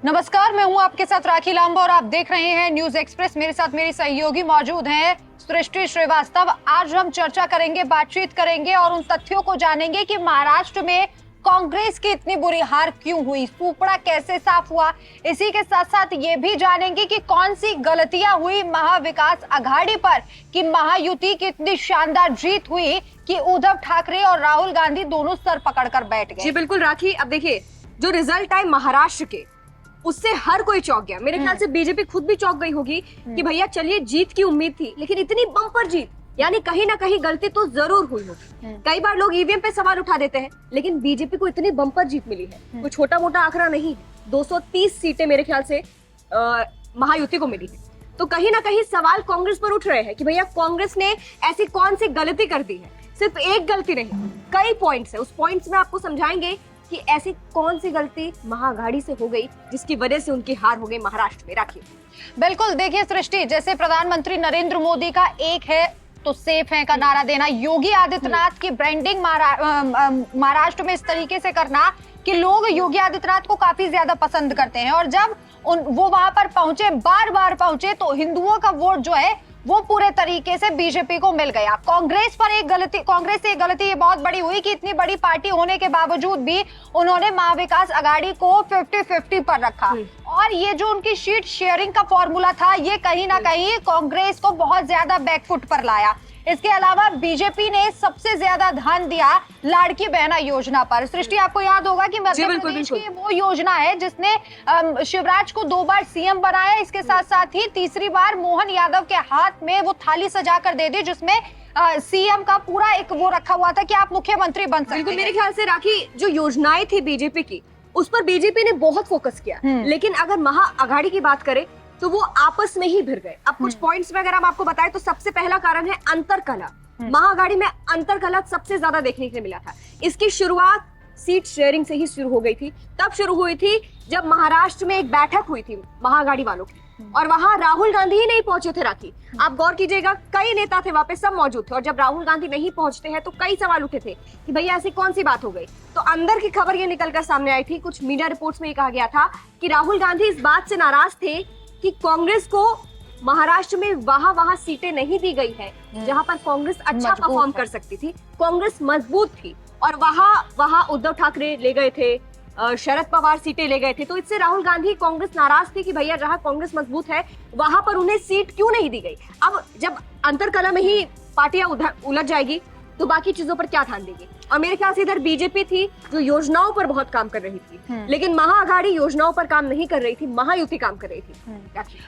नमस्कार, मैं हूं आपके साथ राखी लांबा और आप देख रहे हैं न्यूज एक्सप्रेस। मेरे साथ मेरी सहयोगी मौजूद हैं सृष्टि श्रीवास्तव। आज हम चर्चा करेंगे, बातचीत करेंगे और उन तथ्यों को जानेंगे कि महाराष्ट्र में कांग्रेस की इतनी बुरी हार क्यों हुई, सूपड़ा कैसे साफ हुआ। इसी के साथ साथ ये भी जानेंगे कि कौन सी गलतियां हुई महाविकास आघाड़ी पर कि महायुति की इतनी शानदार जीत हुई कि उद्धव ठाकरे और राहुल गांधी दोनों सर पकड़कर बैठ गए। जी बिल्कुल राखी, अब देखिए जो रिजल्ट आए महाराष्ट्र के उससे हर कोई चौंक गया। मेरे ख्याल से बीजेपी खुद भी चौंक गई होगी कि भैया चलिए जीत की उम्मीद थी, लेकिन इतनी बम्पर जीत, यानी कहीं ना कहीं गलती तो जरूर हुई होगी। कई बार लोग ईवीएम पे सवाल उठा देते हैं, लेकिन बीजेपी को इतनी बम्पर जीत मिली है, कोई छोटा मोटा आंकड़ा नहीं है। 230 सीटें मेरे ख्याल से महायुति को मिली है। तो कहीं ना कहीं सवाल कांग्रेस पर उठ रहे हैं कि भैया कांग्रेस ने ऐसी कौन सी गलती कर दी है। सिर्फ एक गलती नहीं, कई पॉइंट्स है, उस पॉइंट्स में आपको समझाएंगे कि ऐसी कौन सी गलती महाआघाड़ी से हो गई जिसकी वजह से उनकी हार हो गई महाराष्ट्र में। राखिए बिल्कुल, देखिए सृष्टि, जैसे प्रधानमंत्री नरेंद्र मोदी का एक है तो सेफ है का नारा देना, योगी आदित्यनाथ की ब्रांडिंग महाराष्ट्र में इस तरीके से करना कि लोग योगी आदित्यनाथ को काफी ज्यादा पसंद करते हैं और जब वो वहां पर पहुंचे, बार बार पहुंचे, तो हिंदुओं का वोट जो है वो पूरे तरीके से बीजेपी को मिल गया। कांग्रेस से एक गलती ये बहुत बड़ी हुई कि इतनी बड़ी पार्टी होने के बावजूद भी उन्होंने महाविकास आघाड़ी को 50-50 पर रखा और ये जो उनकी सीट शेयरिंग का फॉर्मूला था, ये कहीं ना कहीं कांग्रेस को बहुत ज्यादा बैकफुट पर लाया। इसके अलावा बीजेपी ने सबसे ज्यादा ध्यान दिया लाड़की बहना योजना पर। सृष्टि, आपको याद होगा कि मध्य प्रदेश की वो योजना है जिसने शिवराज को 2 बार सीएम बनाया। इसके साथ साथ ही तीसरी बार मोहन यादव के हाथ में वो थाली सजा कर दे दी जिसमें सीएम का पूरा एक वो रखा हुआ था कि आप मुख्यमंत्री बन सकते हैं। मेरे ख्याल से राखी जो योजनाएं थी बीजेपी की, उस पर बीजेपी ने बहुत फोकस किया, लेकिन अगर महाआघाड़ी की बात करें तो वो आपस में ही भिड़ गए। अब कुछ पॉइंट्स में अगर हम आपको बताएं तो सबसे पहला कारण है अंतरकलह। महाआघाड़ी में अंतरकलह सबसे ज्यादा देखने के लिए मिला था। इसकी शुरुआत सीट शेयरिंग से ही शुरू हो गई थी। तब शुरू हुई थी जब महाराष्ट्र में एक बैठक हुई थी महाआघाड़ी वालों की और वहां राहुल गांधी ही नहीं पहुंचे थे। राखी, आप गौर कीजिएगा, कई नेता थे वहां पे, सब मौजूद थे और जब राहुल गांधी नहीं पहुंचते हैं तो कई सवाल उठे थे कि भैया ऐसी कौन सी बात हो गई। तो अंदर की खबर ये निकलकर सामने आई थी, कुछ मीडिया रिपोर्ट्स में ये कहा गया था कि राहुल गांधी इस बात से नाराज थे कि कांग्रेस को महाराष्ट्र में वहां सीटें नहीं दी गई है जहां पर कांग्रेस अच्छा परफॉर्म कर सकती थी, कांग्रेस मजबूत थी और वहां उद्धव ठाकरे ले गए थे, शरद पवार सीटें ले गए थे। तो इससे राहुल गांधी कांग्रेस नाराज थी कि भैया जहां कांग्रेस मजबूत है वहां पर उन्हें सीट क्यों नहीं दी गई। अब जब अंतरकलह में ही पार्टियां उलझ जाएगी तो बाकी चीजों पर क्या ध्यान देगी। और मेरे ख्याल से इधर बीजेपी थी जो योजनाओं पर बहुत काम कर रही थी, लेकिन महाआघाड़ी योजनाओं पर काम नहीं कर रही थी, महायुति काम कर रही थी।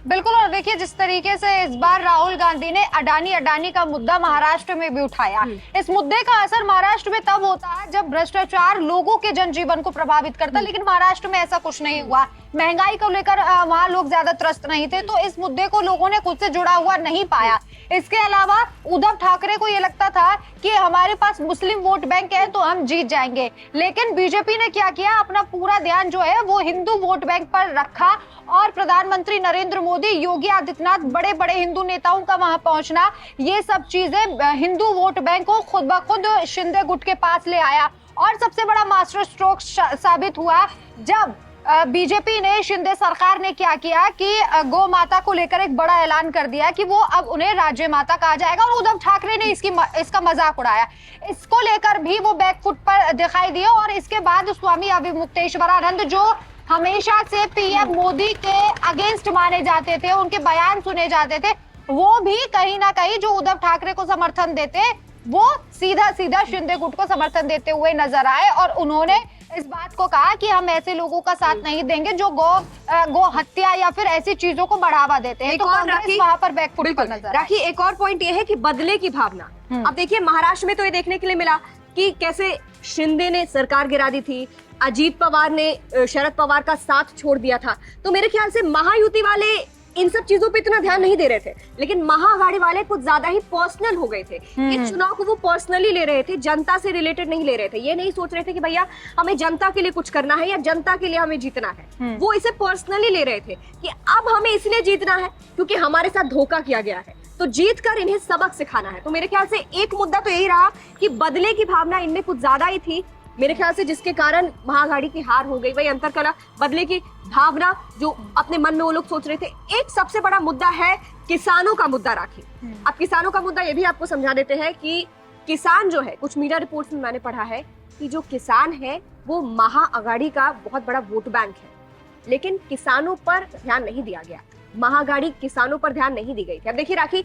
बिल्कुल, और देखिए जिस तरीके से इस बार राहुल गांधी ने अडानी का मुद्दा महाराष्ट्र में भी उठाया। इस मुद्दे का असर महाराष्ट्र में तब होता है जब भ्रष्टाचार लोगों के जनजीवन को प्रभावित करता, लेकिन महाराष्ट्र में ऐसा कुछ नहीं हुआ। महंगाई को लेकर वहां लोग ज्यादा त्रस्त नहीं थे, तो इस मुद्दे को लोगों ने खुद से जुड़ा हुआ नहीं पाया। इसके अलावा उद्धव ठाकरे को ये लगता था कि हमारे पास मुस्लिम वोट बैंक है तो हम जीत जाएंगे, लेकिन बीजेपी ने क्या किया, अपना पूरा ध्यान जो है वो हिंदू वोट बैंक पर रखा और प्रधानमंत्री नरेंद्र मोदी, योगी आदित्यनाथ, बड़े बड़े हिंदू नेताओं का वहां पहुंचना, ये सब चीजें हिंदू वोट बैंक को खुद ब खुद शिंदे गुट के पास ले आया। और सबसे बड़ा मास्टर स्ट्रोक साबित हुआ जब बीजेपी ने, शिंदे सरकार ने क्या किया कि गौ माता को लेकर एक बड़ा ऐलान कर दिया कि वो अब उन्हें राज्य माता कहा जाएगा और उद्धव ठाकरे ने इसका मजाक उड़ाया। इसको लेकर भी वो बैकफुट पर दिखाई दिया और इसके बाद स्वामी अविमुक्तेश्वरानंद, जो हमेशा से पीएम मोदी के अगेंस्ट माने जाते थे, उनके बयान सुने जाते थे, वो भी कहीं ना कहीं जो उद्धव ठाकरे को समर्थन देते वो सीधा शिंदे गुट को समर्थन देते हुए नजर आए और उन्होंने इस बात को कहा कि हम ऐसे लोगों का साथ नहीं देंगे जो गो हत्या या फिर ऐसी चीजों को बढ़ावा देते हैं। तो कांग्रेस वहां पर बैकफुट पर नजर राखी, एक और पॉइंट ये है कि बदले की भावना। अब देखिए महाराष्ट्र में तो ये देखने के लिए मिला कि कैसे शिंदे ने सरकार गिरा दी थी, अजीत पवार ने शरद पवार का साथ छोड़ दिया था। तो मेरे ख्याल से महायुति वाले इन सब चीजों पे इतना ध्यान नहीं दे रहे थे, लेकिन महाआघाड़ी वाले कुछ ज्यादा ही पर्सनल हो गए थे। इस चुनाव को वो पर्सनली ले रहे थे, जनता से रिलेटेड नहीं ले रहे थे। ये नहीं सोच रहे थे कि भैया हमें जनता के लिए कुछ करना है या जनता के लिए हमें जीतना है। वो इसे पर्सनली ले रहे थे कि अब हमें इसलिए जीतना है क्योंकि हमारे साथ धोखा किया गया है, तो जीत कर इन्हें सबक सिखाना है। तो मेरे ख्याल से एक मुद्दा तो यही रहा कि बदले की भावना इनमें कुछ ज्यादा ही थी, मेरे ख्याल से जिसके कारण महाआघाड़ी की हार हो गई, वही अंतरकलह, बदले की भावना जो अपने मन में वो लोग सोच रहे थे। एक सबसे बड़ा मुद्दा है किसानों का मुद्दा, राखी। अब किसानों का मुद्दा ये भी आपको समझा देते हैं कि किसान जो है, कुछ मीडिया रिपोर्ट्स में मैंने पढ़ा है कि जो किसान है वो महाआघाड़ी का बहुत बड़ा वोट बैंक है, लेकिन किसानों पर ध्यान नहीं दिया गया। महाआघाड़ी किसानों पर ध्यान नहीं दी गई। अब देखिए राखी,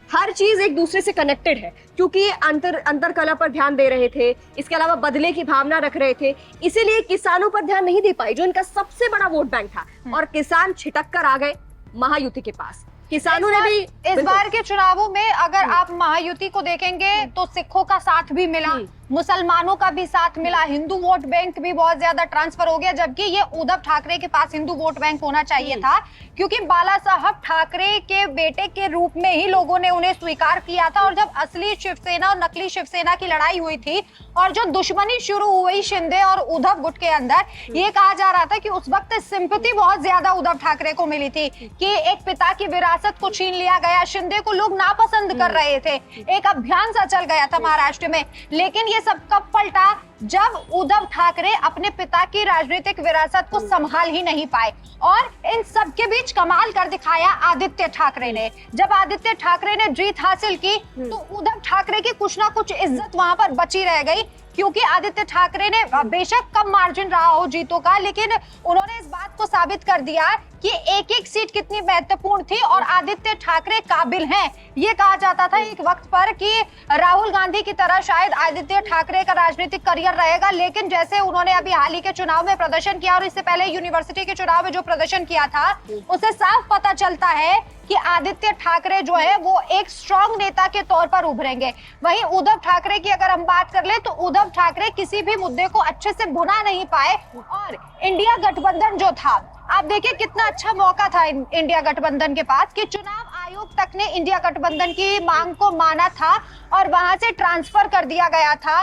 हर चीज एक दूसरे से कनेक्टेड है, क्योंकि अंतर कला पर ध्यान दे रहे थे, इसके अलावा बदले की भावना रख रहे थे, इसीलिए किसानों पर ध्यान नहीं दे पाई जो इनका सबसे बड़ा वोट बैंक था, और किसान छिटक कर आ गए महायुति के पास। किसानों ने भी इस बार के चुनावों में अगर आप महायुति को देखेंगे तो सिखों का साथ भी मिला, मुसलमानों का भी साथ मिला, हिंदू वोट बैंक भी बहुत ज्यादा ट्रांसफर हो गया, जबकि ये उद्धव ठाकरे के पास हिंदू वोट बैंक होना चाहिए था, क्योंकि बाला साहब ठाकरे के बेटे के रूप में ही लोगों ने उन्हें स्वीकार किया था। और जब असली शिवसेना और नकली शिवसेना की लड़ाई हुई थी और जो दुश्मनी शुरू हुई शिंदे और उद्धव गुट के अंदर, ये कहा जा रहा था कि उस वक्त सिंपैथी बहुत ज्यादा उद्धव ठाकरे को मिली थी कि एक पिता की विरासत को छीन लिया गया, शिंदे को लोग नापसंद कर रहे थे, एक अभियान सा चल गया था महाराष्ट्र में। लेकिन ये सब कब पलटा? जब उद्धव ठाकरे अपने पिता की राजनीतिक विरासत को संभाल ही नहीं पाए, और इन सब के बीच कमाल कर दिखाया आदित्य ठाकरे ने। जब आदित्य ठाकरे ने जीत हासिल की तो उद्धव ठाकरे की कुछ ना कुछ इज्जत वहां पर बची रह गई, क्योंकि आदित्य ठाकरे ने बेशक कम मार्जिन रहा हो जीतों का, लेकिन उन्होंने इस बात को साबित कर दिया कि एक एक सीट कितनी महत्वपूर्ण थी और आदित्य ठाकरे काबिल हैं। ये कहा जाता था एक वक्त पर कि राहुल गांधी की तरह शायद आदित्य ठाकरे का राजनीतिक करियर रहेगा, लेकिन जैसे उन्होंने अभी हाल ही के चुनाव में प्रदर्शन किया और इससे पहले यूनिवर्सिटी के चुनाव में जो प्रदर्शन किया था, उससे साफ पता चलता है कि आदित्य ठाकरे जो है वो एक स्ट्रॉन्ग नेता के तौर पर उभरेंगे। वहीं उद्धव ठाकरे की अगर हम बात कर ले तो उद्धव ठाकरे किसी भी मुद्दे को अच्छे से भुना नहीं पाए, और इंडिया गठबंधन जो था, आप देखिए कितना अच्छा मौका था इंडिया गठबंधन के पास कि चुनाव आयोग तक ने इंडिया गठबंधन की मांग को माना था और वहां से ट्रांसफर कर दिया गया था,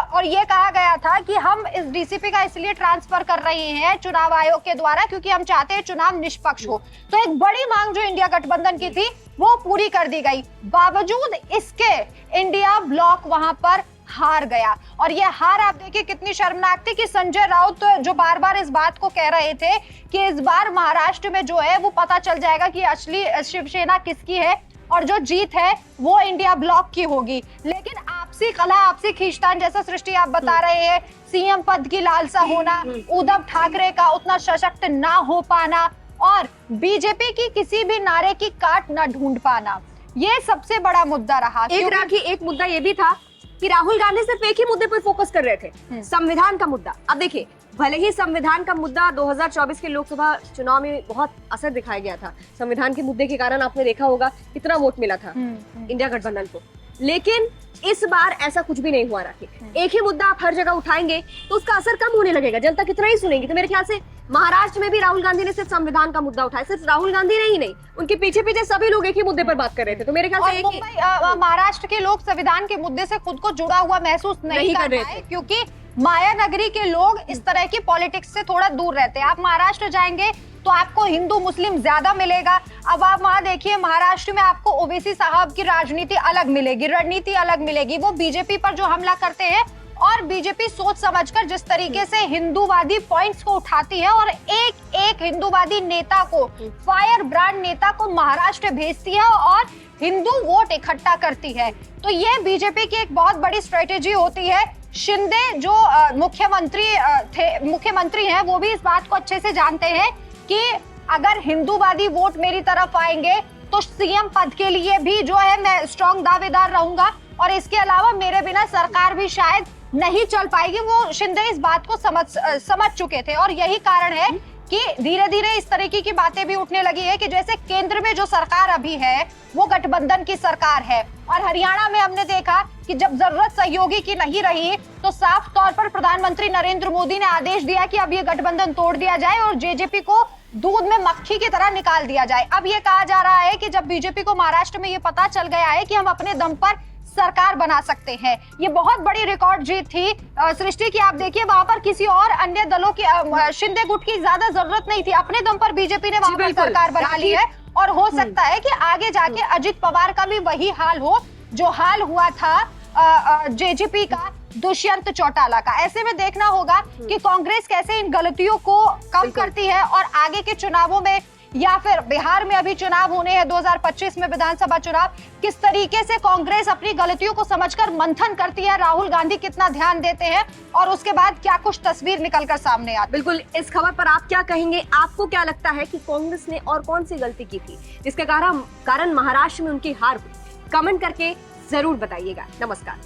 और ये कहा गया था कि हम इस डीसीपी का इसलिए ट्रांसफर कर रहे हैं चुनाव आयोग के द्वारा क्योंकि हम चाहते हैं चुनाव निष्पक्ष हो। तो एक बड़ी मांग जो इंडिया गठबंधन की थी वो पूरी कर दी गई। बावजूद इसके इंडिया ब्लॉक वहां पर हार गया, और ये हार आप देखिए कितनी शर्मनाक थी कि संजय राउत जो बार बार इस बात को कह रहे थे कि इस बार महाराष्ट्र में जो है वो पता चल जाएगा कि असली शिवसेना किसकी है और जो जीत है वो इंडिया ब्लॉक की होगी। लेकिन आपसी कला, आपसी खींचतान, जैसा सृष्टि आप बता रहे हैं, सीएम पद की लालसा होना, उद्धव ठाकरे का उतना सशक्त ना हो पाना और बीजेपी की किसी भी नारे की काट न ढूंढ पाना, ये सबसे बड़ा मुद्दा रहा। एक मुद्दा ये भी था कि राहुल गांधी सिर्फ एक ही मुद्दे पर फोकस कर रहे थे, संविधान का मुद्दा। अब देखिए, भले ही संविधान का मुद्दा 2024 के लोकसभा चुनाव में बहुत असर दिखाया गया था, संविधान के मुद्दे के कारण आपने देखा होगा कितना वोट मिला था इंडिया गठबंधन को, लेकिन इस बार ऐसा कुछ भी नहीं हुआ। राखी, एक ही मुद्दा आप हर जगह उठाएंगे तो उसका असर कम होने लगेगा, जनता कितना ही सुनेगी। तो मेरे ख्याल से महाराष्ट्र में भी राहुल गांधी ने सिर्फ संविधान का मुद्दा उठाया, सिर्फ राहुल गांधी ने ही नहीं, उनके पीछे पीछे सभी लोग एक ही मुद्दे पर बात कर रहे थे। तो मेरे ख्याल से महाराष्ट्र के लोग संविधान के मुद्दे से खुद को जुड़ा हुआ महसूस नहीं कर रहे थे, क्योंकि माया नगरी के लोग इस तरह की पॉलिटिक्स से थोड़ा दूर रहते हैं। आप महाराष्ट्र जाएंगे तो आपको हिंदू मुस्लिम ज्यादा मिलेगा। अब आप वहां देखिए, महाराष्ट्र में आपको ओवैसी साहब की राजनीति अलग मिलेगी, रणनीति अलग मिलेगी। वो बीजेपी पर जो हमला करते हैं और बीजेपी सोच समझकर जिस तरीके से हिंदूवादी पॉइंट्स को उठाती है और एक एक हिंदूवादी नेता को, फायर ब्रांड नेता को महाराष्ट्र भेजती है और हिंदू वोट इकट्ठा करती है, तो ये बीजेपी की एक बहुत बड़ी स्ट्रेटेजी होती है। शिंदे जो मुख्यमंत्री हैं, वो भी इस बात को अच्छे से जानते हैं कि अगर हिंदूवादी वोट मेरी तरफ आएंगे तो सीएम पद के लिए भी जो है मैं स्ट्रॉन्ग दावेदार रहूंगा, और इसके अलावा मेरे बिना सरकार भी शायद नहीं चल पाएगी। वो शिंदे इस बात को समझ चुके थे, और यही कारण है कि धीरे धीरे इस तरीके की बातें भी उठने लगी है कि जैसे केंद्र में जो सरकार अभी है वो गठबंधन की सरकार है, और हरियाणा में हमने देखा कि जब जरूरत सहयोगी की नहीं रही तो साफ तौर पर प्रधानमंत्री नरेंद्र मोदी ने आदेश दिया कि अब ये गठबंधन तोड़ दिया जाए और जेजेपी को दूध में मक्खी की तरह निकाल दिया जाए। अब ये कहा जा रहा है कि जब बीजेपी को महाराष्ट्र में ये पता चल गया है कि हम अपने दम पर सरकार बना सकते हैं, ये बहुत बड़ी रिकॉर्ड जीत थी सृष्टि की। आप देखिए, वहां पर किसी और अन्य दलों की, शिंदे गुट की ज्यादा जरूरत नहीं थी, अपने दम पर बीजेपी ने वहां पर सरकार बना ली है, और हो सकता है कि आगे जाके अजित पवार का भी वही हाल हो जो हाल हुआ था जेजेपी का, दुष्यंत चौटाला का। ऐसे में देखना होगा कि कांग्रेस कैसे इन गलतियों को कम करती है और आगे के चुनावों में, या फिर बिहार में अभी चुनाव होने हैं 2025 में विधानसभा चुनाव, किस तरीके से कांग्रेस अपनी गलतियों को समझकर मंथन करती है, राहुल गांधी कितना ध्यान देते हैं और उसके बाद क्या कुछ तस्वीर निकलकर सामने आती है। बिल्कुल, इस खबर पर आप क्या कहेंगे? आपको क्या लगता है कि कांग्रेस ने और कौन सी गलती की थी जिसके कारण महाराष्ट्र में उनकी हार हुई? कमेंट करके जरूर बताइएगा। नमस्कार।